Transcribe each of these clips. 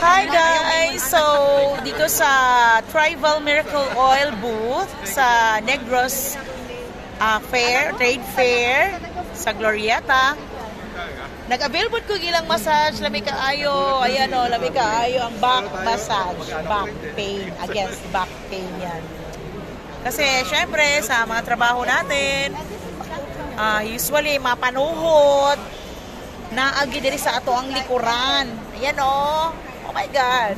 Hi guys! So, dito sa Tribal Miracle Oil booth sa Negros Trade Fair sa Glorieta. Nag-available ko ilang massage, lami kaayo. Ayan o, lami kaayo ang back massage. Back pain, against back pain yan. Kasi syempre sa mga trabaho natin, usually mapanuhot, naagi diri sa ato ang likuran. Ayan o. Oh my God.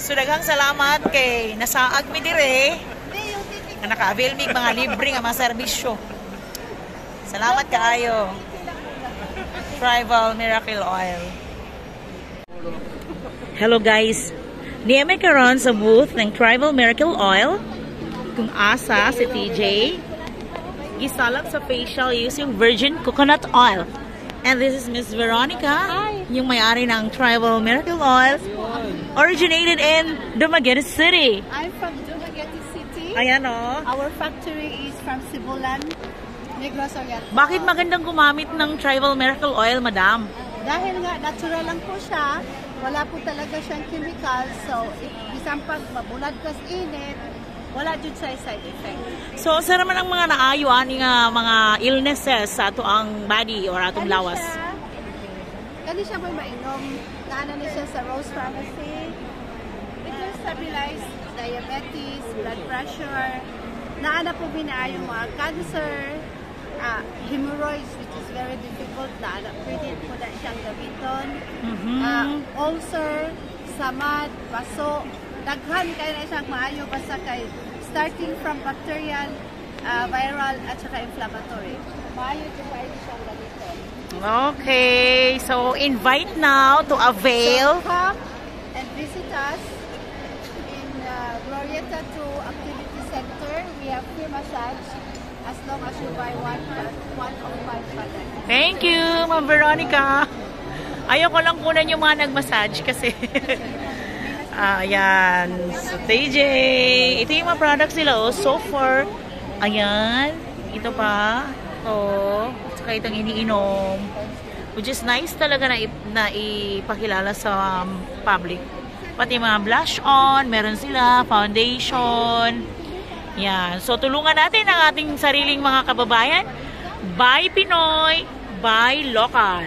So daghang salamat kay nasaag mi dire na naka-avail mi mga libre nga mga serbisyo. Salamat kaayo. Tribal Miracle Oil. Hello guys. Niyeme karon sa booth ng Tribal Miracle Oil. Kung asa si TJ, gisalak sa facial using virgin coconut oil. And this is Miss Veronica. Hi. Yung may-ari ng Tribal Miracle Oil. Originated in Dumaguete City. I'm from Dumaguete City. Ayan o. Our factory is from Sibulan, Negros Oriental. Bakit magandang gumamit ng Tribal Miracle Oil, madam? Dahil nga natural lang po siya. Wala po talaga siyang chemical. So, isang pag mabulad kas init, wala dyan sa side effect. So, sa naman ang mga naayo ani nga mga illnesses sa ato ang body or atong lawas? Kani siya mo mainom. Naana na siya sa Rose Pharmacy. It will stabilize diabetes, blood pressure. Naana po binaayo mga cancer, hemorrhoids, which is very difficult. Naana pwede po na siyang gamiton. Ulcer, samad, baso. Daghan kayo na siyang maayo basta kay starting from bacterial, viral, at saka inflammatory. Maayo din kayo siyang gamiton. Okay, so invite now to avail. So come and visit us in Glorieta 2 Activity Center. We have free massage as long as you buy one of my products. Thank you, Ma'am Veronica. Ayoko lang kunan yung mga nag-massage kasi ayan. So, TJ, ito yung mga products nila. Oh, so far, ayan. Ito pa. Oh, saka itong iniinom. Which is nice talaga na ipakilala sa public. Pati mga blush on, meron sila, foundation. Yan. So, tulungan natin ang ating sariling mga kababayan. Buy Pinoy, buy local.